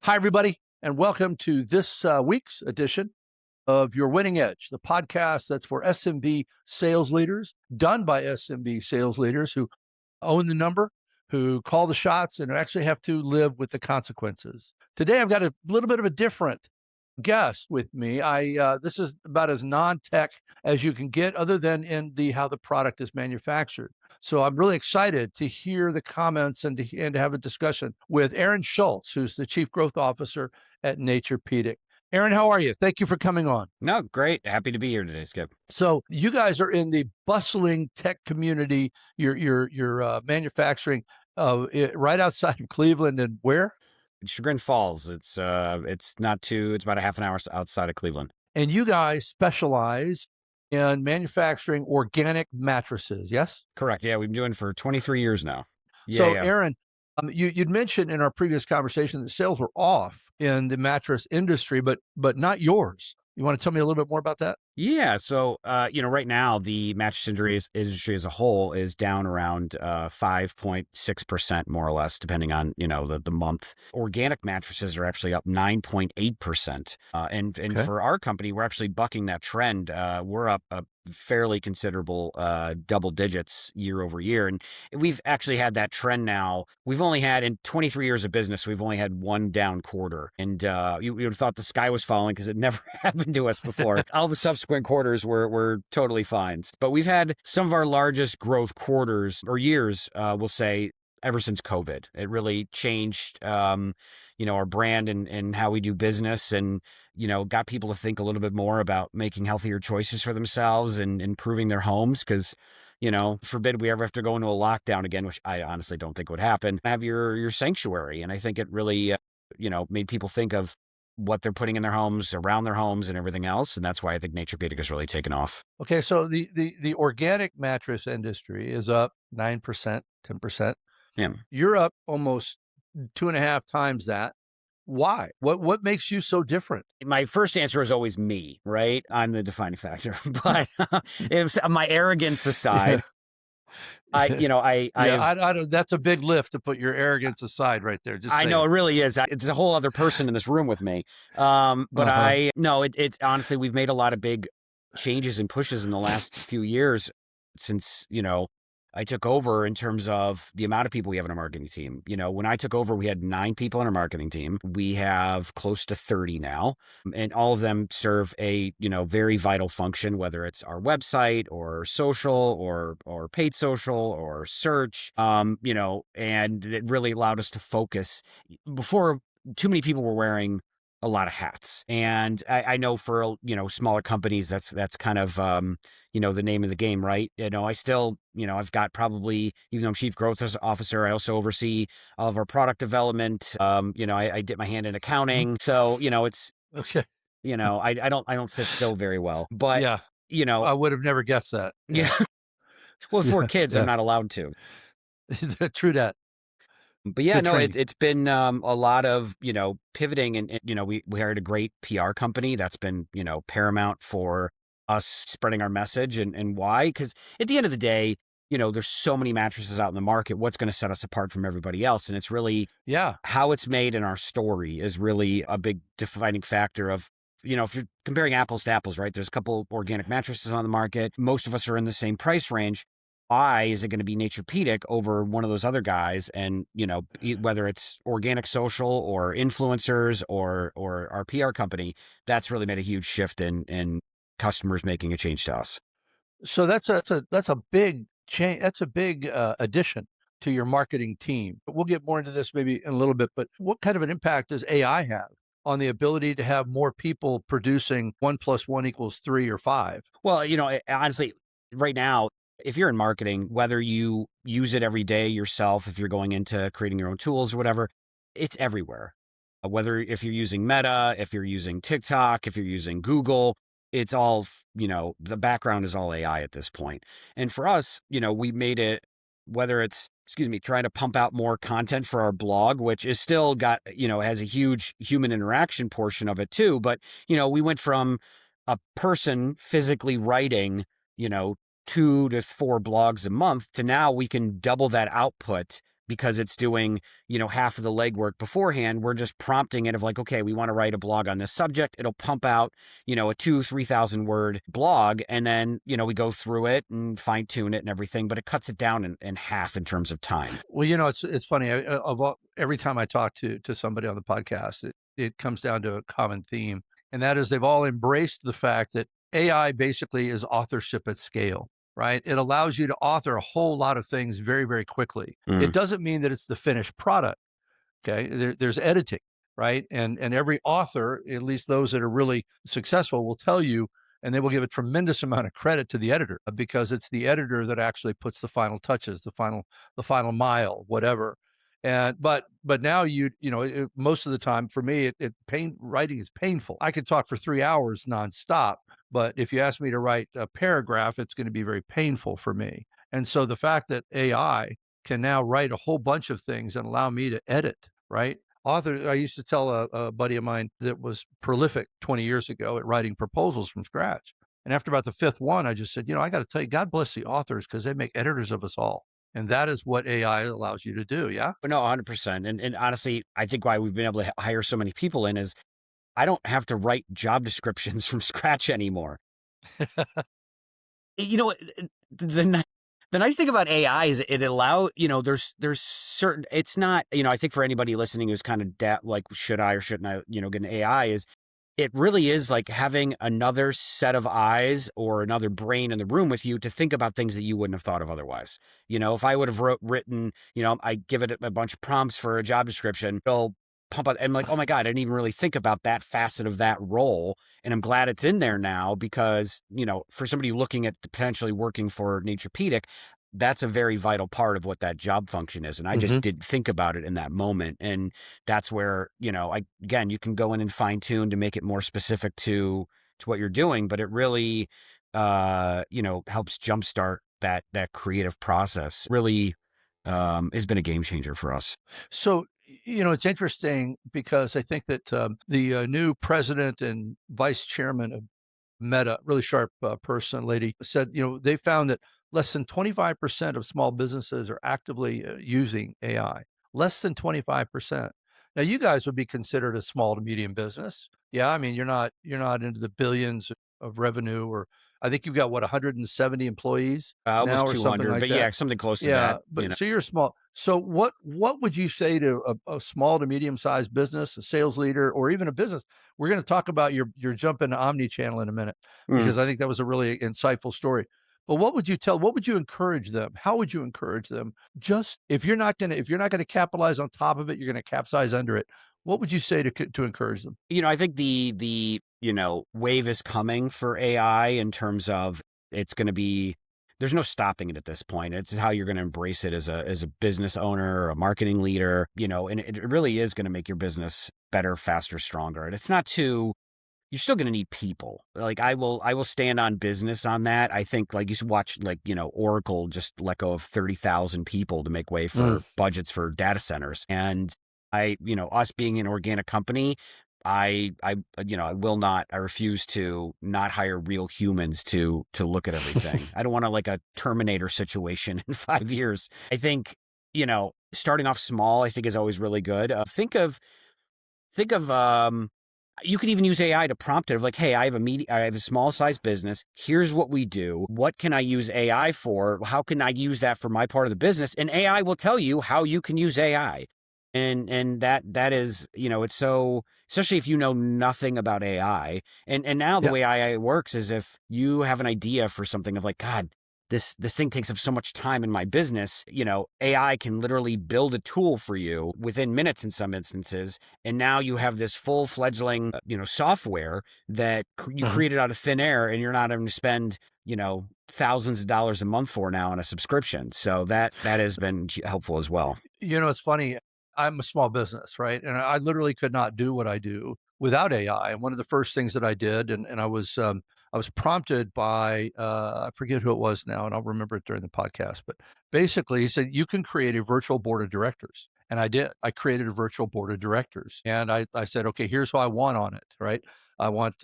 Hi, everybody, and welcome to this week's edition of Your Winning Edge, the podcast that's for SMB sales leaders, done by SMB sales leaders who own the number, who call the shots, and actually have to live with the consequences. Today, I've got a little bit of a different guest with me. This is about as non-tech as you can get, other than in how the product is manufactured. So I'm really excited to hear the comments and to have a discussion with Arin Schultz, who's the Chief Growth Officer at Naturepedic. Arin, how are you? Thank you for coming on. No, great. Happy to be here today, Skip. So you guys are in the bustling tech community. You're manufacturing right outside of Cleveland, and where? Chagrin Falls. It's about a half an hour outside of Cleveland. And you guys specialize in manufacturing organic mattresses, yes? Correct. Yeah, we've been doing it for 23 years now. So, Arin, you'd mentioned in our previous conversation that sales were off in the mattress industry, but not yours. You want to tell me a little bit more about that? Yeah. So, right now the mattress industry as a whole is down around 5.6%, more or less, depending on, the month. Organic mattresses are actually up 9.8%. And Okay. for our company, we're actually bucking that trend. We're up a fairly considerable double digits year over year. And we've actually had that trend now. We've only had, in 23 years of business, we've only had one down quarter. And you would have thought the sky was falling because it never happened to us before. All the subsequent quarters were totally fine. But we've had some of our largest growth quarters or years, we'll say, ever since COVID. It really changed, our brand and how we do business, and, got people to think a little bit more about making healthier choices for themselves and improving their homes. Because, forbid we ever have to go into a lockdown again, which I honestly don't think would happen. Have your sanctuary. And I think it really, made people think of what they're putting in their homes, around their homes, and everything else. And that's why I think Naturepedic has really taken off. Okay, so the organic mattress industry is up 9%, 10%. Yeah. You're up almost 2.5 times that. Why? What makes you so different? My first answer is always me, right? I'm the defining factor. But my arrogance aside, I don't. That's a big lift to put your arrogance aside, right there. Just I know it really is. It's a whole other person in this room with me. But it's honestly, we've made a lot of big changes and pushes in the last few years since, I took over, in terms of the amount of people we have in our marketing team. When I took over, we had 9 people on our marketing team. We have close to 30 now, and all of them serve a, very vital function, whether it's our website or social or paid social or search, and it really allowed us to focus. Before, too many people were wearing a lot of hats. And I know for, smaller companies, that's kind of, the name of the game, right? I still, I've got probably, even though I'm Chief Growth Officer, I also oversee all of our product development. I dip my hand in accounting. So, it's, Okay. I don't sit still very well, but, Yeah, I would have never guessed that. Yeah. Well, for kids, Yeah. I'm not allowed to. True that. But yeah, Good no, training. it's been a lot of, pivoting, and we hired a great PR company that's been, paramount for us spreading our message. And why? Because at the end of the day, there's so many mattresses out in the market. What's going to set us apart from everybody else? And it's really how it's made in our story is really a big defining factor of, if you're comparing apples to apples, right? There's a couple organic mattresses on the market. Most of us are in the same price range. Why is it going to be Naturepedic over one of those other guys? And, whether it's organic social or influencers or our PR company, that's really made a huge shift in customers making a change to us. So that's a big change. That's a big addition to your marketing team. But we'll get more into this maybe in a little bit. But what kind of an impact does AI have on the ability to have more people producing 1 + 1 = 3 or 5? Well, honestly, right now, if you're in marketing, whether you use it every day yourself, if you're going into creating your own tools or whatever, it's everywhere. Whether if you're using Meta, if you're using TikTok, if you're using Google, it's all, the background is all AI at this point. And for us, we made it, whether it's, trying to pump out more content for our blog, which is still got, has a huge human interaction portion of it too. But, we went from a person physically writing, 2 to 4 blogs a month to now we can double that output because it's doing, half of the legwork beforehand. We're just prompting it of like, okay, we want to write a blog on this subject. It'll pump out, a 2,000-3,000 word blog. And then, we go through it and fine tune it and everything, but it cuts it down in half in terms of time. Well, it's funny. Every time I talk to somebody on the podcast, it comes down to a common theme, and that is they've all embraced the fact that AI basically is authorship at scale, right? It allows you to author a whole lot of things very, very quickly. It doesn't mean that it's the finished product. Okay, there's editing, right? And every author, at least those that are really successful, will tell you, and they will give a tremendous amount of credit to the editor, because it's the editor that actually puts the final touches, the final mile, whatever. And but now most of the time for me, writing is painful. I could talk for 3 hours nonstop, but if you ask me to write a paragraph, it's going to be very painful for me. And so the fact that AI can now write a whole bunch of things and allow me to edit, right? I used to tell a buddy of mine that was prolific 20 years ago at writing proposals from scratch. And after about the fifth one, I just said, I got to tell you, God bless the authors, because they make editors of us all. And that is what AI allows you to do. Yeah. No, 100%. And honestly, I think why we've been able to hire so many people in is I don't have to write job descriptions from scratch anymore. The nice thing about AI is it there's certain, it's not, I think for anybody listening who's kind of like, should I or shouldn't I, get an AI, is it really is like having another set of eyes or another brain in the room with you to think about things that you wouldn't have thought of otherwise. If I would have written, I give it a bunch of prompts for a job description, it'll pump out. I'm like, oh my God, I didn't even really think about that facet of that role. And I'm glad it's in there now, because, for somebody looking at potentially working for Naturepedic, that's a very vital part of what that job function is. And I just didn't think about it in that moment. And that's where, you can go in and fine tune to make it more specific to what you're doing, but it really, helps jumpstart that creative process. Really, has been a game changer for us. So, it's interesting, because I think that the new president and vice chairman of Meta, really sharp lady, said, they found that less than 25% of small businesses are actively using AI. Less than 25%. Now, you guys would be considered a small to medium business. Yeah, I mean, you're not into the billions of revenue, or I think you've got 170 employees now, almost or 200, something like but that. yeah, something close to Yeah, that. but so you're small. So what would you say to a small to medium sized business, a sales leader, or even a business? We're going to talk about your jump into Omnichannel in a minute, because I think that was a really insightful story. But what would you encourage them? How would you encourage them? Just if you're not going to capitalize on top of it, you're going to capsize under it. What would you say to encourage them? I think the wave is coming for AI in terms of it's going to be, there's no stopping it at this point. It's how you're going to embrace it as a business owner or a marketing leader, and it really is going to make your business better, faster, stronger. And it's not too, you're still going to need people. Like I will stand on business on that. I think like you should watch, like, Oracle just let go of 30,000 people to make way for budgets for data centers. And us being an organic company, I refuse to not hire real humans to look at everything. I don't want like a Terminator situation in 5 years. I think, starting off small, I think is always really good. Think of, you could even use AI to prompt it of like, hey, I have a small size business. Here's what we do. What can I use AI for? How can I use that for my part of the business? And AI will tell you how you can use AI. And that is, it's so, especially if you know nothing about AI. And now the way AI works is if you have an idea for something of like, God, this thing takes up so much time in my business, AI can literally build a tool for you within minutes in some instances. And now you have this full fledgling, software that you created out of thin air, and you're not having to spend, thousands of dollars a month for now on a subscription. So that has been helpful as well. It's funny. I'm a small business, right? And I literally could not do what I do without AI. And one of the first things that I did, and I was prompted by, I forget who it was now, and I'll remember it during the podcast, but basically he said, you can create a virtual board of directors. And I did. I created a virtual board of directors. And I said, okay, here's who I want on it, right? I want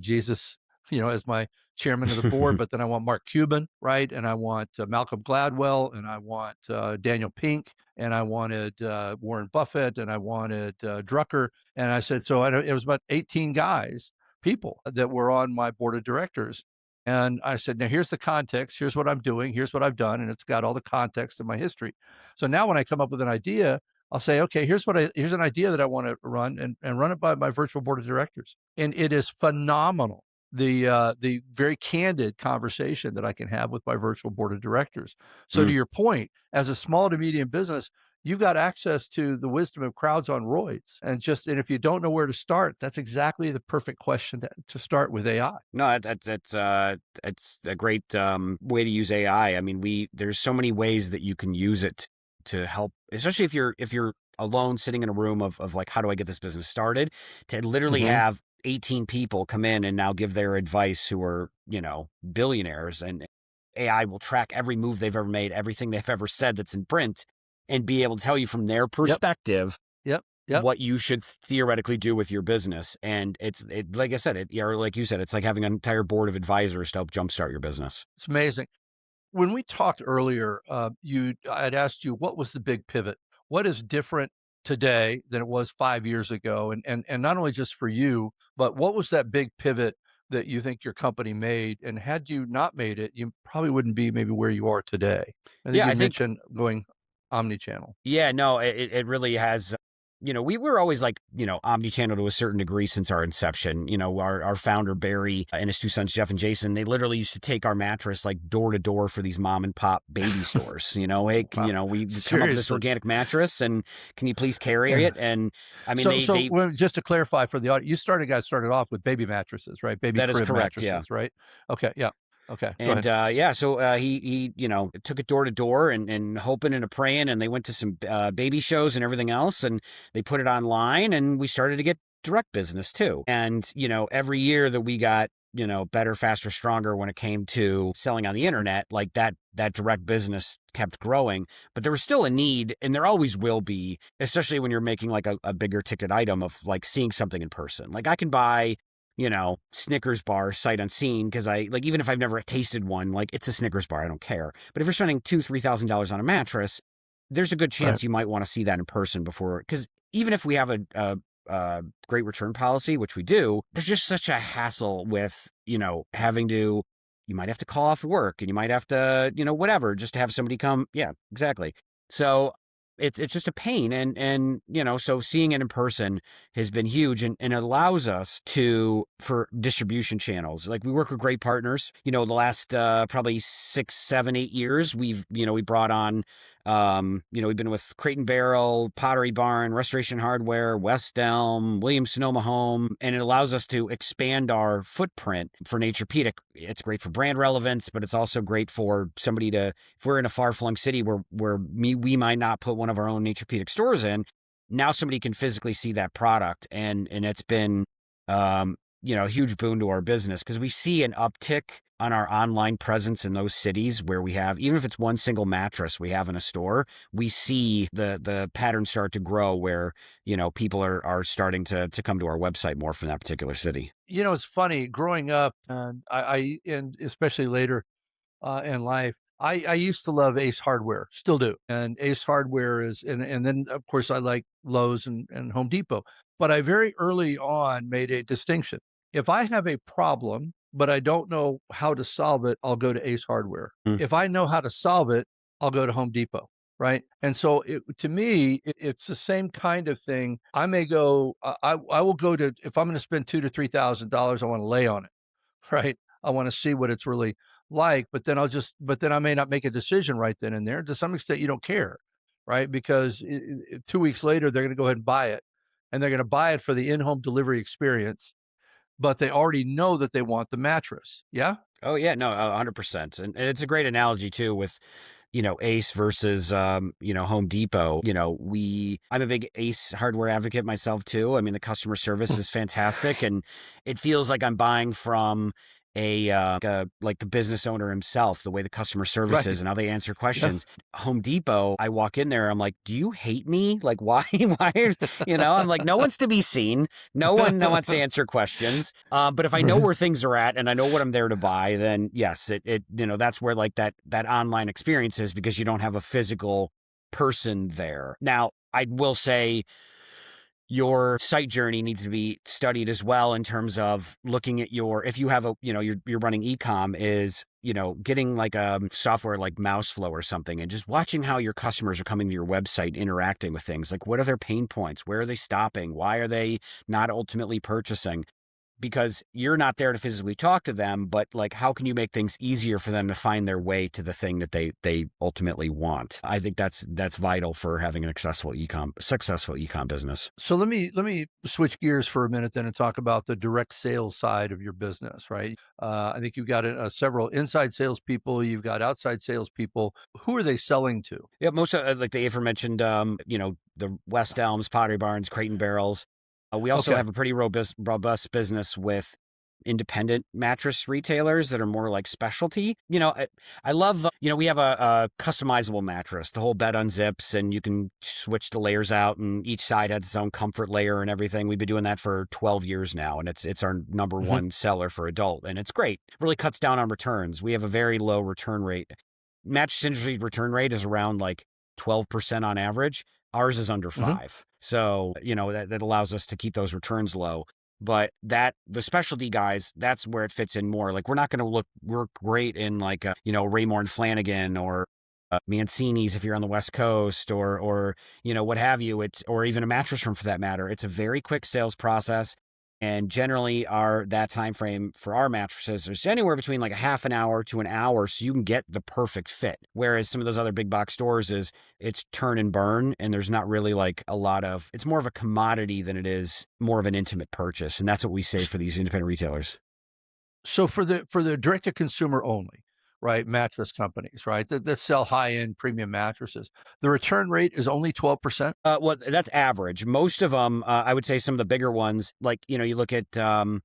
Jesus as my chairman of the board, but then I want Mark Cuban, right? And I want Malcolm Gladwell, and I want Daniel Pink, and I wanted Warren Buffett, and I wanted Drucker. And I said, so it was about 18 people that were on my board of directors. And I said, now here's the context. Here's what I'm doing. Here's what I've done. And it's got all the context of my history. So now when I come up with an idea, I'll say, okay, here's an idea that I want to run, and run it by my virtual board of directors. And it is phenomenal. The very candid conversation that I can have with my virtual board of directors. So to your point, as a small to medium business, you've got access to the wisdom of crowds on roids. And if you don't know where to start, that's exactly the perfect question to start with AI. No, it's a great way to use AI. I mean, there's so many ways that you can use it to help, especially if you're alone sitting in a room of like, how do I get this business started? To literally have 18 people come in and now give their advice who are, billionaires, and AI will track every move they've ever made, everything they've ever said that's in print, and be able to tell you from their perspective Yep. what you should theoretically do with your business. And like I said, or like you said, it's like having an entire board of advisors to help jumpstart your business. It's amazing. When we talked earlier, I'd asked you, what was the big pivot? What is different today than it was 5 years ago? And not only just for you, but what was that big pivot that you think your company made? And had you not made it, you probably wouldn't be maybe where you are today. I think you mentioned going omnichannel. Yeah, no, it really has. We were always like, omnichannel to a certain degree since our inception. Our founder, Barry, and his two sons, Jeff and Jason, they literally used to take our mattress like door to door for these mom and pop baby stores. Hey, Wow. we come up with this Seriously. organic mattress, and can you please carry it? And I mean, well, just to clarify for the audience, you guys started off with baby mattresses, right? Baby that is crib correct, mattresses, yeah. right? Okay, yeah. Okay. And so he took it door to door and hoping and praying, and they went to some baby shows and everything else, and they put it online, and we started to get direct business too. And every year that we got better, faster, stronger when it came to selling on the internet, like that direct business kept growing. But there was still a need, and there always will be, especially when you're making like a bigger ticket item, of like seeing something in person. Like I can buy Snickers bar sight unseen, because even if I've never tasted one, like it's a Snickers bar, I don't care. But if you're spending $2,000-$3,000 on a mattress, there's a good chance you might want to see that in person before, because even if we have a great return policy, which we do, there's just such a hassle with, having to, you might have to call off work, and you might have to, whatever, just to have somebody come. Yeah, exactly. So it's just a pain. And so seeing it in person has been huge, and it allows us for distribution channels. Like we work with great partners. The last probably 6, 7, 8 years, we brought on, we've been with Crate and Barrel, Pottery Barn, Restoration Hardware, West Elm, Williams Sonoma Home, and it allows us to expand our footprint for Naturepedic. It's great for brand relevance, but it's also great for somebody if we're in a far-flung city where we might not put one of our own Naturepedic stores in, now somebody can physically see that product, and it's been a huge boon to our business, because we see an uptick on our online presence in those cities where we have, even if it's one single mattress we have in a store, we see the pattern start to grow where, people are starting to come to our website more from that particular city. It's funny growing up, and and especially later in life, I used to love Ace Hardware, still do. And Ace Hardware and then of course I like Lowe's and Home Depot. But I very early on made a distinction. If I have a problem, but I don't know how to solve it, I'll go to Ace Hardware. If I know how to solve it, I'll go to Home Depot. Right. And so to me, it's the same kind of thing. I may go, I will go to, if I'm going to spend $2,000 to $3,000, I want to lay on it. Right. I want to see what it's really like, but then I may not make a decision right then and there. To some extent, you don't care. Right. Because 2 weeks later, they're going to go ahead and buy it, and they're going to buy it for the in-home delivery experience, but they already know that they want the mattress. Yeah. Oh yeah, no, 100%. And it's a great analogy too with, Ace versus, Home Depot. I'm a big Ace Hardware advocate myself too. I mean, the customer service is fantastic, and it feels like I'm buying from like the business owner himself, the way the customer service Right. is and how they answer Yeah. questions. Home Depot, I walk in there, I'm like, do you hate me? Like, why? I'm like, no one's to be seen. No one wants to answer questions. But if I know where things are at and I know what I'm there to buy, then yes, that's where like that online experience is, because you don't have a physical person there. Now, I will say, your site journey needs to be studied as well, in terms of looking at if you have you're running e-com, is, getting like a software like Mouseflow or something, and just watching how your customers are coming to your website, interacting with things. Like, what are their pain points? Where are they stopping? Why are they not ultimately purchasing? Because you're not there to physically talk to them, but like, how can you make things easier for them to find their way to the thing that they ultimately want? I think that's vital for having an successful e-com business. So let me switch gears for a minute then and talk about the direct sales side of your business, right? I think you've got several inside salespeople, you've got outside salespeople. Who are they selling to? Yeah, most of, like the aforementioned, the West Elms, Pottery Barns, Crate and Barrels. We also Okay. have a pretty robust business with independent mattress retailers that are more like specialty. I love, we have a customizable mattress. The whole bed unzips and you can switch the layers out, and each side has its own comfort layer and everything. We've been doing that for 12 years now, and it's our number Mhm. one seller for adult, and it's great. Really cuts down on returns. We have a very low return rate. Mattress industry's return rate is around like 12% on average. Ours is under Mhm. 5. So, that allows us to keep those returns low. But the specialty guys, that's where it fits in more. Like, we're not going to work great in like, Raymore and Flanagan, or Mancini's if you're on the West Coast, or what have you. Or even a Mattress Firm for that matter. It's a very quick sales process. And generally that time frame for our mattresses is anywhere between like a half an hour to an hour, so you can get the perfect fit. Whereas some of those other big box stores it's turn and burn, and there's not really like it's more of a commodity than it is more of an intimate purchase. And that's what we say for these independent retailers. So for the direct to consumer only, right? Mattress companies, right? That sell high end premium mattresses. The return rate is only 12%. Well, that's average. Most of them, I would say some of the bigger ones, like, you look at, the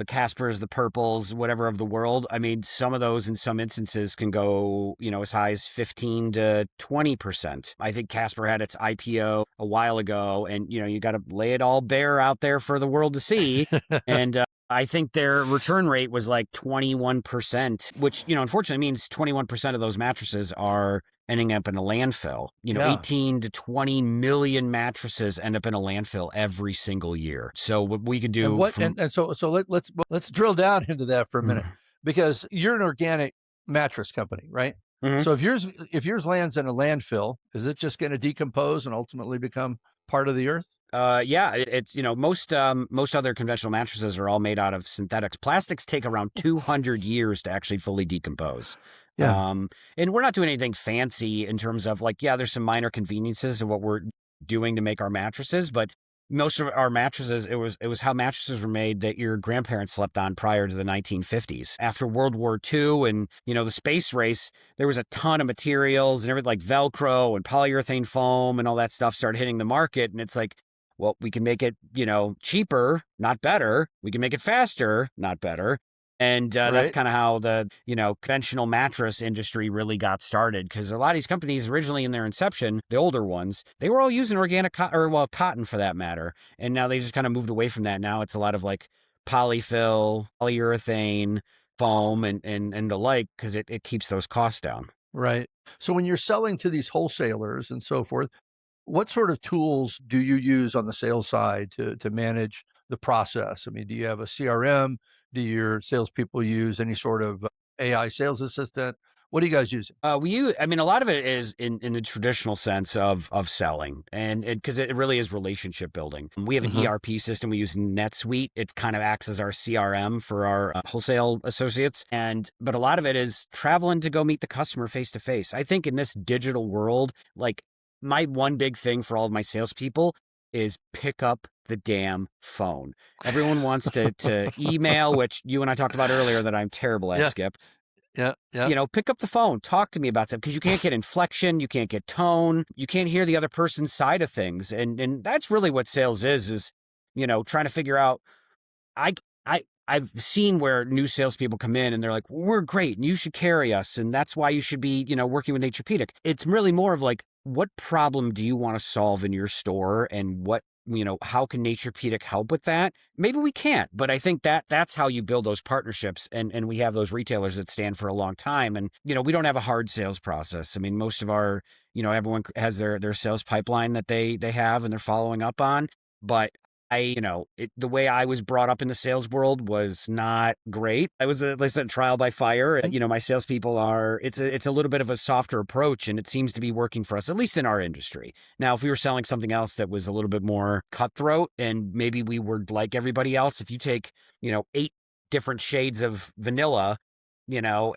Caspers, the Purples, whatever of the world. I mean, some of those in some instances can go, as high as 15 to 20%. I think Casper had its IPO a while ago, and, you got to lay it all bare out there for the world to see. And, I think their return rate was like 21%, which, unfortunately means 21% of those mattresses are ending up in a landfill. Yeah. 18 to 20 million mattresses end up in a landfill every single year. So what we could do let's drill down into that for a minute, because you're an organic mattress company, right? Mhm. So if yours lands in a landfill, is it just going to decompose and ultimately become part of the earth? Yeah, it's, most other conventional mattresses are all made out of synthetics. Plastics take around 200 years to actually fully decompose. Yeah. And we're not doing anything fancy in terms of like, yeah, there's some minor conveniences of what we're doing to make our mattresses, but most of our mattresses, it was how mattresses were made that your grandparents slept on prior to the 1950s. After World War II and, the space race, there was a ton of materials and everything like Velcro and polyurethane foam and all that stuff started hitting the market. And it's like, well, we can make it, cheaper, not better. We can make it faster, not better. And that's Right. kind of how the, conventional mattress industry really got started. Because a lot of these companies originally in their inception, the older ones, they were all using organic cotton for that matter. And now they just kind of moved away from that. Now it's a lot of like polyfill, polyurethane, foam, and the like, because it keeps those costs down. Right. So when you're selling to these wholesalers and so forth, what sort of tools do you use on the sales side to manage the process? I mean, do you have a CRM? Do your salespeople use any sort of AI sales assistant? What are you guys using? A lot of it is in the traditional sense of selling, and because it really is relationship building. We have an Mhm. ERP system. We use NetSuite. It kind of acts as our CRM for our wholesale associates. But a lot of it is traveling to go meet the customer face to face. I think in this digital world, like my one big thing for all of my salespeople is pick up the damn phone. Everyone wants to email, which you and I talked about earlier that I'm terrible at, Yeah, Skip. yeah, yeah. Pick up the phone, talk to me about something, because you can't get inflection, you can't get tone, you can't hear the other person's side of things. And that's really what sales is, trying to figure out, I I've seen where new salespeople come in and they're like, we're great and you should carry us. And that's why you should be, working with Naturepedic. It's really more of like, what problem do you want to solve in your store, and what, how can Naturepedic help with that? Maybe we can't, but I think that's how you build those partnerships. And we have those retailers that stand for a long time. And, we don't have a hard sales process. I mean, most of our, everyone has their sales pipeline that they have and they're following up on. But the way I was brought up in the sales world was not great. I was, like I said, trial by fire. My salespeople it's a little bit of a softer approach, and it seems to be working for us, at least in our industry. Now, if we were selling something else that was a little bit more cutthroat, and maybe we were like everybody else, if you take, 8 different shades of vanilla,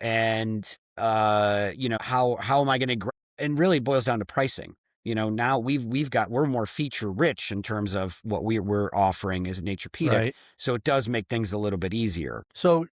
and, how am I going to, and really it boils down to pricing. Now we're more feature rich in terms of what we're offering as Naturepedic. Right. So it does make things a little bit easier. So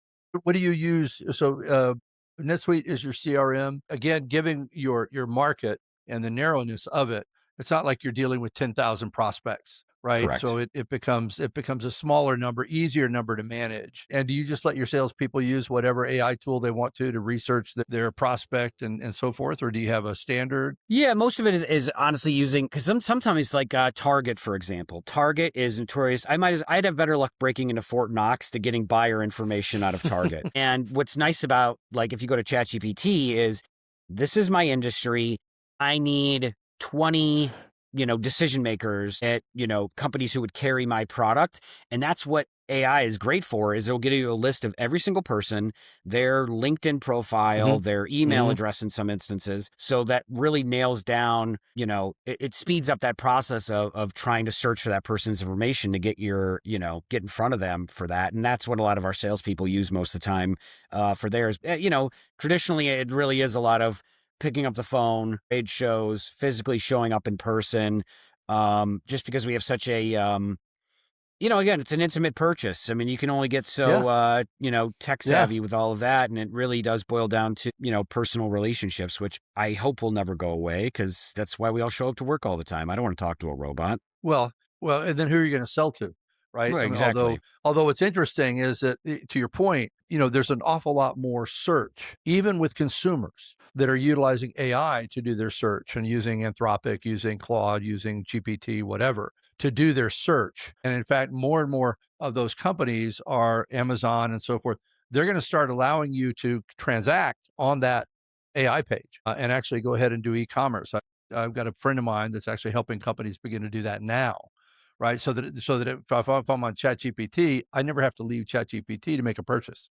what do you use? So NetSuite is your CRM. Again, giving your market and the narrowness of it, it's not like you're dealing with 10,000 prospects, right? Correct. So it becomes a smaller number, easier number to manage. And do you just let your salespeople use whatever AI tool they want to research their prospect and so forth? Or do you have a standard? Yeah, most of it is honestly using, because sometimes like Target, for example. Target is notorious. I'd have better luck breaking into Fort Knox than getting buyer information out of Target. And what's nice about, like, if you go to ChatGPT is, this is my industry. I need 20 decision makers at, companies who would carry my product. And that's what AI is great for, is it'll give you a list of every single person, their LinkedIn profile, their email address in some instances. So that really nails down, it speeds up that process of trying to search for that person's information to get get in front of them for that. And that's what a lot of our salespeople use most of the time for theirs. Traditionally, it really is a lot of picking up the phone, trade shows, physically showing up in person, just because we have such a, again, it's an intimate purchase. I mean, you can only get so, tech savvy with all of that. And it really does boil down to, personal relationships, which I hope will never go away, because that's why we all show up to work all the time. I don't want to talk to a robot. Well, and then who are you going to sell to? Right. Right, I mean, exactly. although what's interesting is that, to your point, there's an awful lot more search, even with consumers that are utilizing AI to do their search, and using Anthropic, using Claude, using GPT, whatever, to do their search. And in fact, more and more of those companies are Amazon and so forth. They're going to start allowing you to transact on that AI page and actually go ahead and do e-commerce. I've got a friend of mine that's actually helping companies begin to do that now. Right. So that if I'm on ChatGPT, I never have to leave ChatGPT to make a purchase.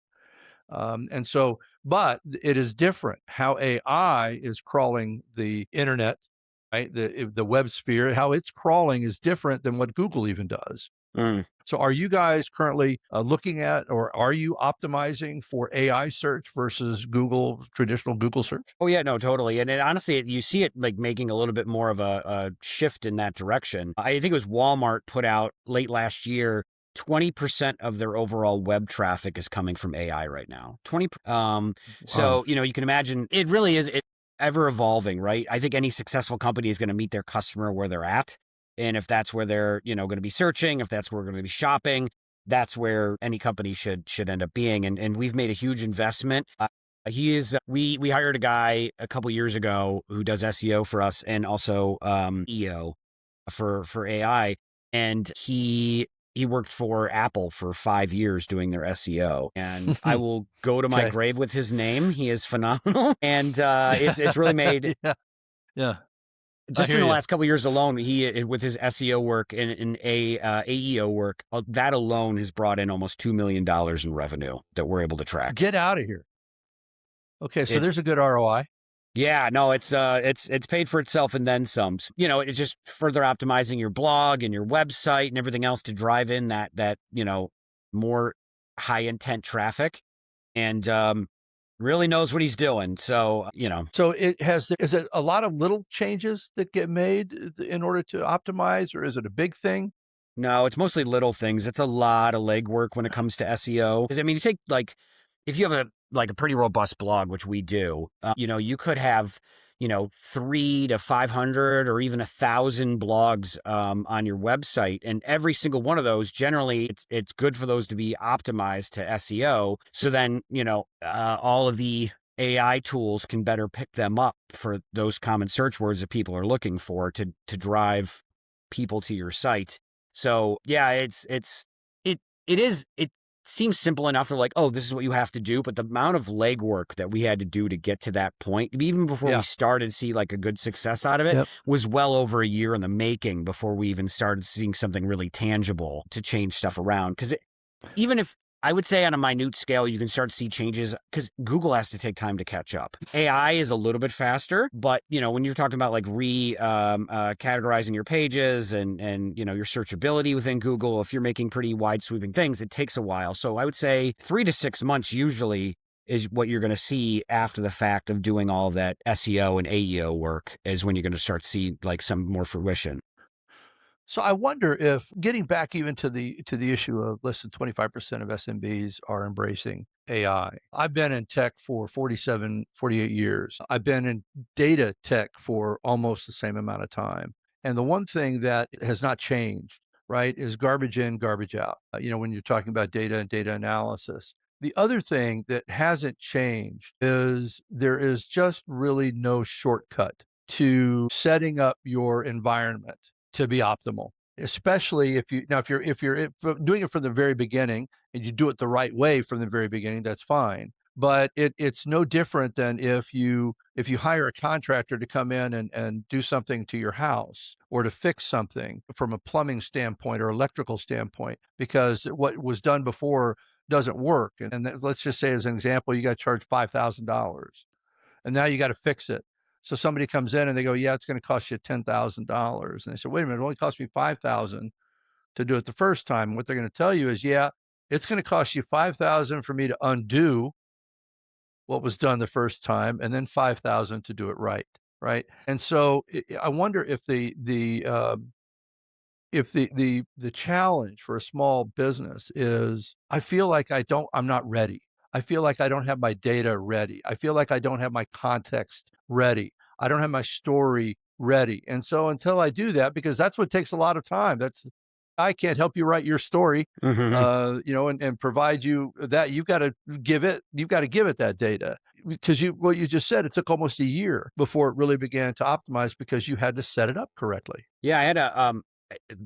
But it is different how AI is crawling the internet, right? The web sphere, how it's crawling is different than what Google even does. So are you guys currently looking at, or are you optimizing for AI search versus traditional Google search? Oh yeah, no, totally. And honestly, you see it like making a little bit more of a shift in that direction. I think it was Walmart put out late last year, 20% of their overall web traffic is coming from AI right now. 20. So, you can imagine it really is ever evolving, right? I think any successful company is going to meet their customer where they're at. And if that's where they're, going to be searching, if that's where we're going to be shopping, that's where any company should end up being. And we've made a huge investment. We hired a guy a couple years ago who does SEO for us, and also EO for AI. And he worked for Apple for 5 years doing their SEO, and I will go to my grave with his name. He is phenomenal. And it's really made. Yeah. Just in the last couple of years alone, he, with his SEO work and AEO work, that alone has brought in almost $2 million in revenue that we're able to track. Get out of here. Okay, so there's a good ROI. Yeah, no, it's paid for itself and then some. It's just further optimizing your blog and your website and everything else to drive in that more high intent traffic, and really knows what he's doing. So, So is it a lot of little changes that get made in order to optimize, or is it a big thing? No, it's mostly little things. It's a lot of legwork when it comes to SEO. Because, you take, like, if you have a pretty robust blog, which we do, you could have, 3 to 500 or even 1,000 blogs on your website. And every single one of those, generally, it's good for those to be optimized to SEO. So then, all of the AI tools can better pick them up for those common search words that people are looking for to drive people to your site. So yeah, it seems simple enough. They're like, oh, this is what you have to do. But the amount of legwork that we had to do to get to that point, even before we started to see like a good success out of it, was well over a year in the making before we even started seeing something really tangible to change stuff around. Because even if I would say on a minute scale, you can start to see changes because Google has to take time to catch up. AI is a little bit faster, but when you're talking about like categorizing your pages and your searchability within Google, if you're making pretty wide sweeping things, it takes a while. So I would say 3 to 6 months usually is what you're going to see after the fact of doing all of that SEO and AEO work is when you're going to start to see like some more fruition. So I wonder if getting back even to the issue of less than 25% of SMBs are embracing AI. I've been in tech for 47, 48 years. I've been in data tech for almost the same amount of time. And the one thing that has not changed, right, is garbage in, garbage out. When you're talking about data and data analysis. The other thing that hasn't changed is there is just really no shortcut to setting up your environment to be optimal, especially if you're doing it from the very beginning and you do it the right way from the very beginning, that's fine. But it's no different than if you hire a contractor to come in and do something to your house or to fix something from a plumbing standpoint or electrical standpoint, because what was done before doesn't work. And let's just say, as an example, you got to charge $5,000 and now you got to fix it. So somebody comes in and they go, yeah, it's going to cost you $10,000. And they say, wait a minute, it only cost me $5,000 to do it the first time. And what they're going to tell you is, yeah, it's going to cost you $5,000 for me to undo what was done the first time, and then $5,000 to do it right. Right. And so I wonder if the challenge for a small business is, I feel like I'm not ready. I feel like I don't have my data ready. I feel like I don't have my context ready. I don't have my story ready. And so until I do that, because that's what takes a lot of time, I can't help you write your story, and provide you that. You've got to give it that data, because what you just said, it took almost a year before it really began to optimize because you had to set it up correctly. Yeah, I had a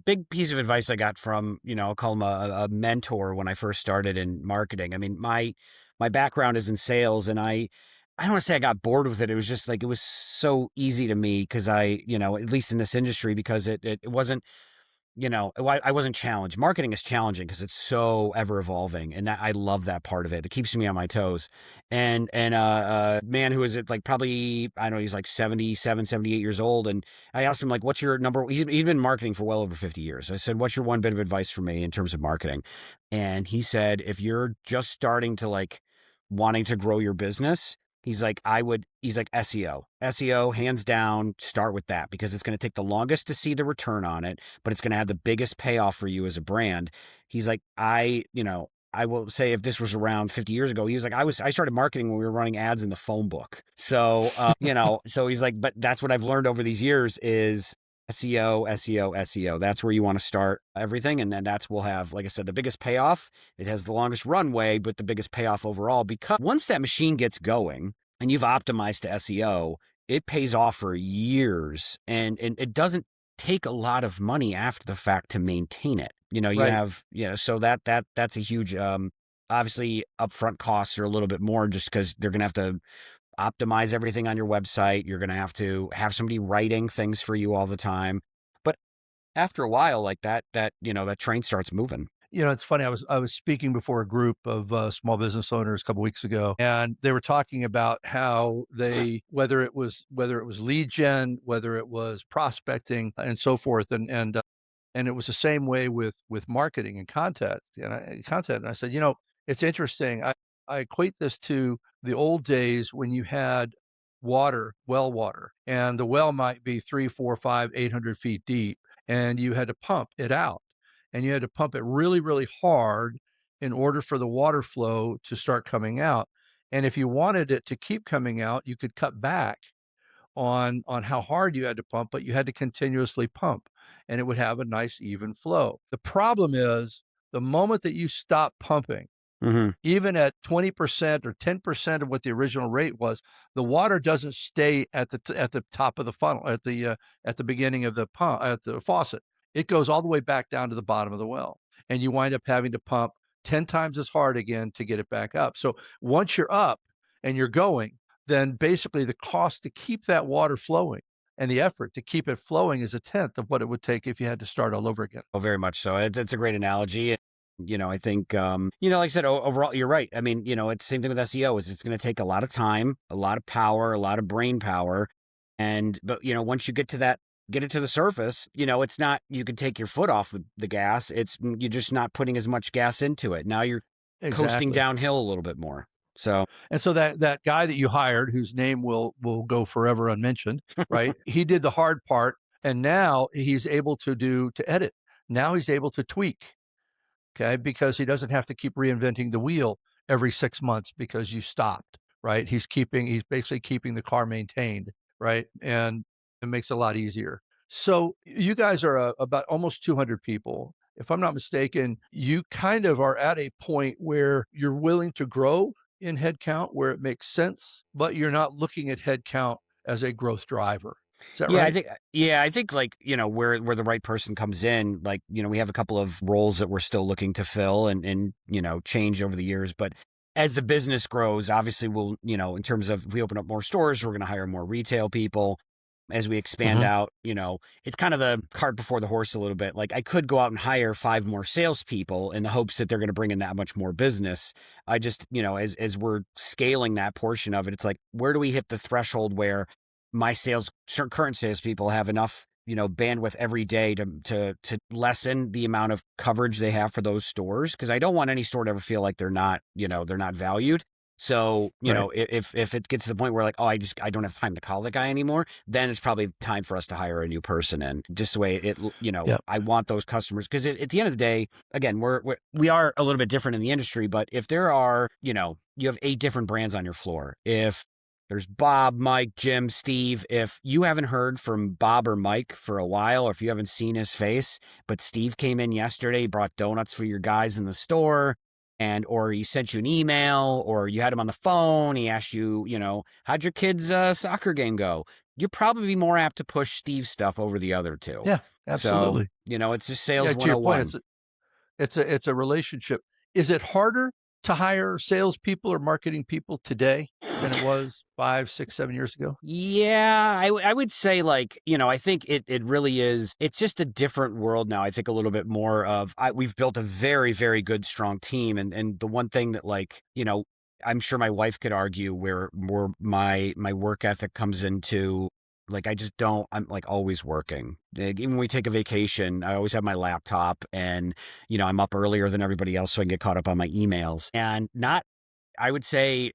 big piece of advice I got from, I'll call him a mentor when I first started in marketing. I mean, my background is in sales, and I don't want to say I got bored with it. It was just like, it was so easy to me because at least in this industry, because it wasn't, I wasn't challenged. Marketing is challenging because it's so ever evolving, and I love that part of it. It keeps me on my toes. And a man who is like probably, I don't know, he's like 77, 78 years old. And I asked him, like, what's your number? He's been in marketing for well over 50 years. I said, what's your one bit of advice for me in terms of marketing? And he said, if you're just starting to like wanting to grow your business, he's like SEO. SEO, hands down, start with that, because it's going to take the longest to see the return on it, but it's going to have the biggest payoff for you as a brand. He's like, I will say, if this was around 50 years ago, he was like, I started marketing when we were running ads in the phone book. So, so he's like, but that's what I've learned over these years is SEO, SEO, SEO. That's where you want to start everything. And then will have, like I said, the biggest payoff. It has the longest runway, but the biggest payoff overall, because once that machine gets going and you've optimized to SEO, it pays off for years, and it doesn't take a lot of money after the fact to maintain it. You Right. have, so that's a huge, obviously upfront costs are a little bit more just because they're going to have to optimize everything on your website. You're going to have somebody writing things for you all the time. But after a while, like that train starts moving. It's funny. I was speaking before a group of small business owners a couple weeks ago, and they were talking about how whether it was lead gen, whether it was prospecting, and so forth, and it was the same way with marketing and content. And I said, it's interesting. I equate this to the old days when you had well water, and the well might be 3, 4, 5, 800 feet deep, and you had to pump it out, and you had to pump it really, really hard in order for the water flow to start coming out. And if you wanted it to keep coming out, you could cut back on how hard you had to pump, but you had to continuously pump, and it would have a nice even flow. The problem is the moment that you stop pumping, even at 20% or 10% of what the original rate was, the water doesn't stay at the top of the funnel, at the beginning of the pump, at the faucet. It goes all the way back down to the bottom of the well, and you wind up having to pump 10 times as hard again to get it back up. So once you're up and you're going, then basically the cost to keep that water flowing and the effort to keep it flowing is a tenth of what it would take if you had to start all over again. Oh, very much so. It's a great analogy. I think, like I said, overall, you're right. I mean, it's the same thing with SEO. Is it's going to take a lot of time, a lot of power, a lot of brain power, but once you get it to the surface, it's not, you can take your foot off the gas. You're just not putting as much gas into it. Now you're coasting downhill a little bit more. So that guy that you hired, whose name will go forever unmentioned, right? He did the hard part, and now he's able to edit. Now he's able to tweak, okay, because he doesn't have to keep reinventing the wheel every 6 months because you stopped, right? He's basically keeping the car maintained, right? And it makes it a lot easier. So you guys are about almost 200 people. If I'm not mistaken, you kind of are at a point where you're willing to grow in headcount where it makes sense, but you're not looking at headcount as a growth driver. Is that right? I think like, where the right person comes in, like, we have a couple of roles that we're still looking to fill and change over the years. But as the business grows, obviously we'll, in terms of if we open up more stores, we're going to hire more retail people. As we expand out, it's kind of the cart before the horse a little bit. Like I could go out and hire 5 more salespeople in the hopes that they're going to bring in that much more business. I just, as we're scaling that portion of it, it's like, where do we hit the threshold where my current salespeople have enough, bandwidth every day to lessen the amount of coverage they have for those stores? Because I don't want any store to ever feel like they're not valued. So, if it gets to the point where like, I don't have time to call the guy anymore, then it's probably time for us to hire a new person. And just the way it, I want those customers, because at the end of the day, again, we are a little bit different in the industry, but if there are, you have 8 different brands on your floor, if there's Bob, Mike, Jim, Steve, if you haven't heard from Bob or Mike for a while, or if you haven't seen his face, but Steve came in yesterday, brought donuts for your guys in the store, or he sent you an email, or you had him on the phone, he asked you, how'd your kid's soccer game go? You're probably more apt to push Steve's stuff over the other two. Yeah, absolutely. So, it's just sales 101. To your point, it's a relationship. Is it harder to hire salespeople or marketing people today than it was 5, 6, 7 years ago? Yeah, I would say like, I think it really is. It's just a different world now. I think a little bit more of, we've built a very, very good, strong team. And the one thing that like, I'm sure my wife could argue where my work ethic comes into, like, I'm like always working. Even when we take a vacation, I always have my laptop and, I'm up earlier than everybody else so I can get caught up on my emails. And I would say,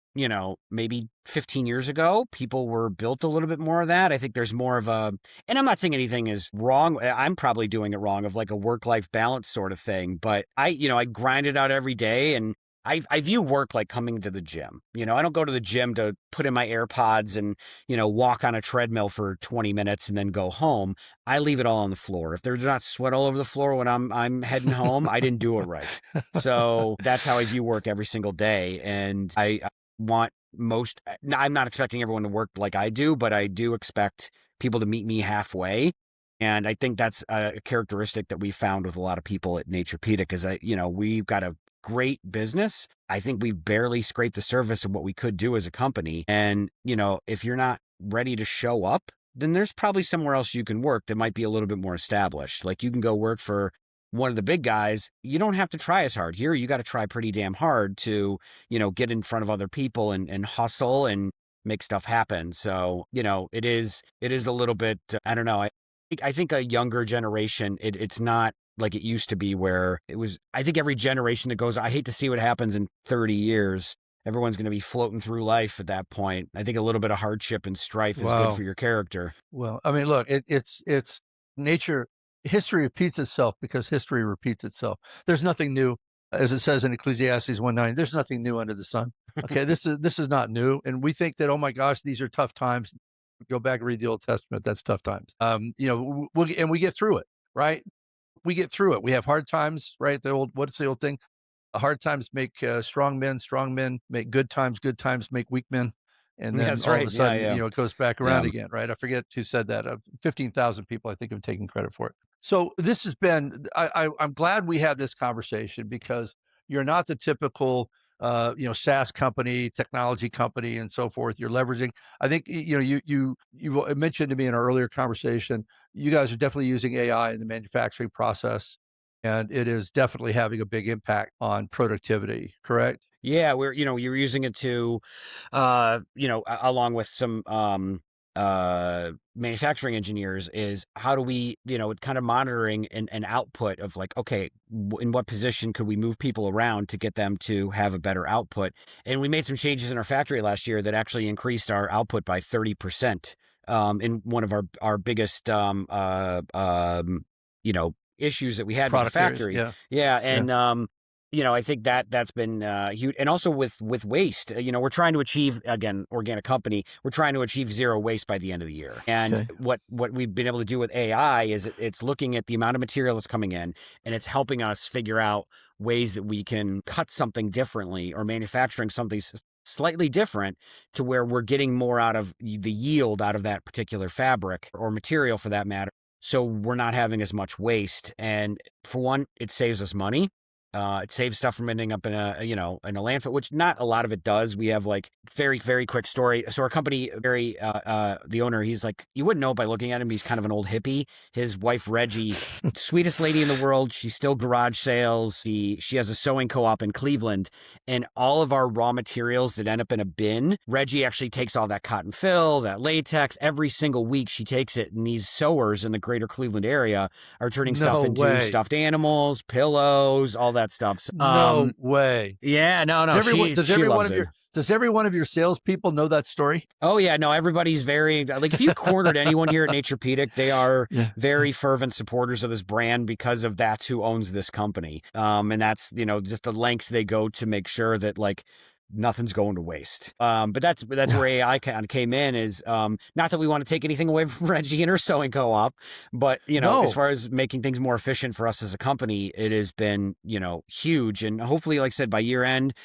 maybe 15 years ago, people were built a little bit more of that. I think there's more of and I'm not saying anything is wrong. I'm probably doing it wrong, of like a work-life balance sort of thing. But I grind it out every day, and I view work like coming to the gym. I don't go to the gym to put in my AirPods and, walk on a treadmill for 20 minutes and then go home. I leave it all on the floor. If there's not sweat all over the floor when I'm heading home, I didn't do it right. So that's how I view work every single day. And I want I'm not expecting everyone to work like I do, but I do expect people to meet me halfway. And I think that's a characteristic that we found with a lot of people at Naturepedic is we've got a great business. I think we've barely scraped the surface of what we could do as a company. And, if you're not ready to show up, then there's probably somewhere else you can work that might be a little bit more established. Like you can go work for one of the big guys. You don't have to try as hard. Here, you got to try pretty damn hard to, get in front of other people and hustle and make stuff happen. So, it is a little bit, I don't know. I think a younger generation, it's not like it used to be where it was. I think every generation that goes, I hate to see what happens in 30 years. Everyone's going to be floating through life at that point. I think a little bit of hardship and strife is good for your character. Well, I mean, look, it's nature. History repeats itself because history repeats itself. There's nothing new, as it says in Ecclesiastes 1:9. There's nothing new under the sun. Okay, this is not new, and we think that, oh my gosh, these are tough times. Go back and read the Old Testament. That's tough times. We get through it, right? We get through it. We have hard times, right? What's the old thing? Hard times make strong men make good times make weak men. And then That's all of right. a sudden, Yeah. it goes back around Yeah. again, right? I forget who said that. 15,000 people, I think, have taken credit for it. So this has been, I'm glad we had this conversation, because you're not the typical, SaaS company, technology company, and so forth. You're leveraging. I think, you mentioned to me in our earlier conversation, you guys are definitely using AI in the manufacturing process, and it is definitely having a big impact on productivity. Correct? Yeah, you're using it to, along with some manufacturing engineers, is how do we, kind of monitoring an output of like, okay, in what position could we move people around to get them to have a better output? And we made some changes in our factory last year that actually increased our output by 30%. In one of our biggest, issues that we had with the Product areas. factory. Yeah. Yeah, Yeah. and I think that's been huge. And also with waste, we're trying to achieve, again, organic company, we're trying to achieve zero waste by the end of the year. And Okay. what we've been able to do with AI is it's looking at the amount of material that's coming in, and it's helping us figure out ways that we can cut something differently or manufacturing something slightly different to where we're getting more out of the yield out of that particular fabric or material for that matter. So we're not having as much waste. And for one, it saves us money. It saves stuff from ending up in a landfill, which not a lot of it does. We have like very, very quick story. So our company, the owner, he's like, you wouldn't know by looking at him. He's kind of an old hippie. His wife, Reggie, sweetest lady in the world. She's still garage sales. She has a sewing co-op in Cleveland, and all of our raw materials that end up in a bin, Reggie actually takes all that cotton fill, that latex, every single week she takes it. And these sewers in the greater Cleveland area are turning stuff into stuffed animals, pillows, all that stuff. So, No way. Yeah, no. Does every one of your salespeople know that story? Oh yeah, no. Everybody's very like, if you cornered anyone here at Naturepedic, they are very fervent supporters of this brand because of that's who owns this company. And that's just the lengths they go to make sure that like nothing's going to waste. But that's where AI kind of came in, is not that we want to take anything away from Reggie and her sewing co-op, but as far as making things more efficient for us as a company, it has been huge. And hopefully, like I said, by year end,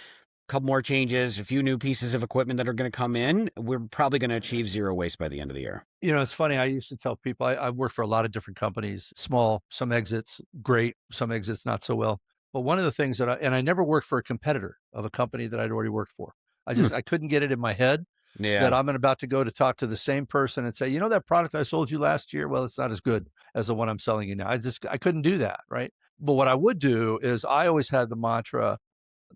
a couple more changes, a few new pieces of equipment that are going to come in, we're probably going to achieve zero waste by the end of the year. It's funny. I used to tell people, I worked for a lot of different companies, small, some exits, great, some exits, not so well. But one of the things that I never worked for a competitor of a company that I'd already worked for. I couldn't get it in my head that I'm about to go to talk to the same person and say, that product I sold you last year, well, it's not as good as the one I'm selling you now. I couldn't do that. Right. But what I would do is, I always had the mantra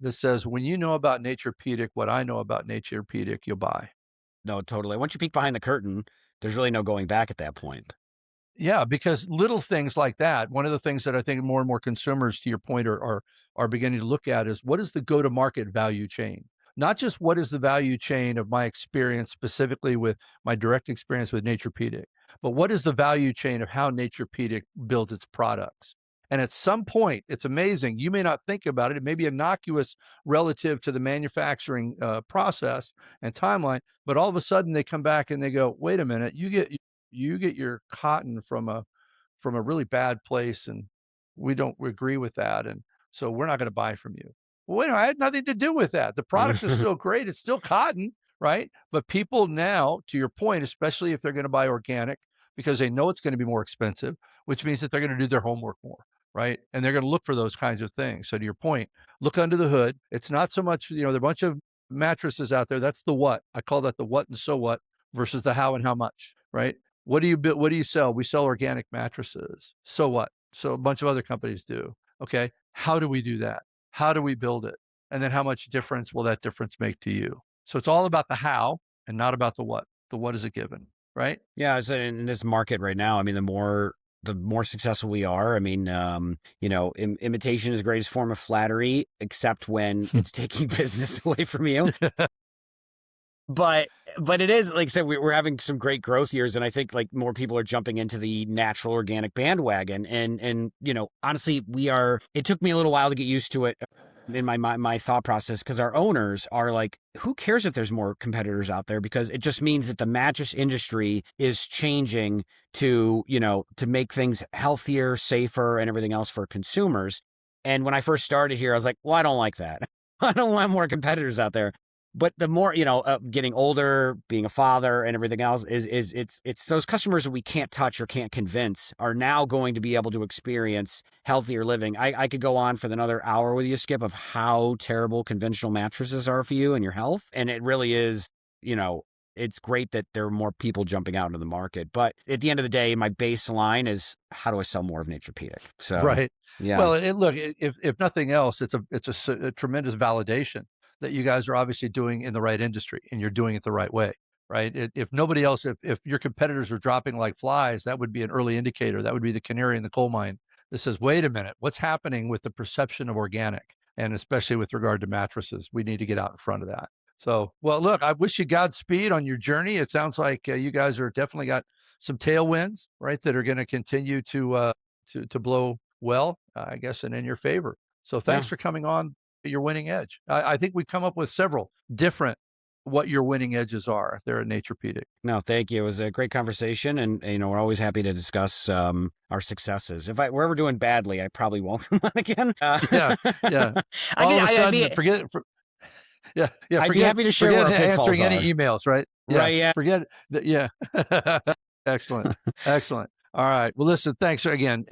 that says, when you know about Naturepedic, what I know about Naturepedic, you'll buy. No, totally. Once you peek behind the curtain, there's really no going back at that point. Yeah, because little things like that, one of the things that I think more and more consumers, to your point, are beginning to look at is, what is the go-to-market value chain? Not just what is the value chain of my experience, specifically with my direct experience with Naturepedic, but what is the value chain of how Naturepedic builds its products? And at some point, it's amazing. You may not think about it. It may be innocuous relative to the manufacturing process and timeline, but all of a sudden they come back and they go, wait a minute, you get your cotton from a really bad place, and we don't agree with that, and so we're not going to buy from you. Well, wait, I had nothing to do with that. The product is still great. It's still cotton, right? But people now, to your point, especially if they're going to buy organic, because they know it's going to be more expensive, which means that they're going to do their homework more, right? And they're going to look for those kinds of things. So to your point, look under the hood. It's not so much, there are a bunch of mattresses out there. That's the what. I call that the what and so what versus the how and how much, right? What do you sell? We sell organic mattresses. So what? So a bunch of other companies do. Okay. How do we do that? How do we build it? And then how much difference will that difference make to you? So it's all about the how and not about the what. The what is a given, right? Yeah. So in this market right now, I mean, the more successful we are. I mean, imitation is the greatest form of flattery, except when it's taking business away from you. But it is, like I said, we're having some great growth years, and I think like more people are jumping into the natural organic bandwagon. And honestly, it took me a little while to get used to it. in my thought process, because our owners are like, who cares if there's more competitors out there? Because it just means that the mattress industry is changing to, to make things healthier, safer, and everything else for consumers. And when I first started here, I was like, well, I don't like that. I don't want more competitors out there. But the more, getting older, being a father and everything else it's those customers that we can't touch or can't convince are now going to be able to experience healthier living. I could go on for another hour with you, Skip, of how terrible conventional mattresses are for you and your health. And it really is, it's great that there are more people jumping out into the market. But at the end of the day, my baseline is, how do I sell more of Naturepedic? So, right. Yeah. Well, look, if nothing else, it's a tremendous validation that you guys are obviously doing in the right industry and you're doing it the right way, right? If nobody else, if your competitors are dropping like flies, that would be an early indicator. That would be the canary in the coal mine that says, wait a minute, what's happening with the perception of organic? And especially with regard to mattresses, we need to get out in front of that. So, well, look, I wish you Godspeed on your journey. It sounds like you guys are definitely got some tailwinds, right, that are going to continue to blow well, I guess, and in your favor. So thanks for coming on Your Winning Edge. I think we come up with several different what your winning edges are there at Naturepedic. No, thank you. It was a great conversation, and we're always happy to discuss our successes. If we're ever doing badly, I probably won't come on again. Yeah. All of a sudden, forget. I'd be happy to share where our pitfalls answering are. any emails, right? Yeah, right. Yeah. Forget that. Yeah. Excellent. All right. Well, listen. Thanks again.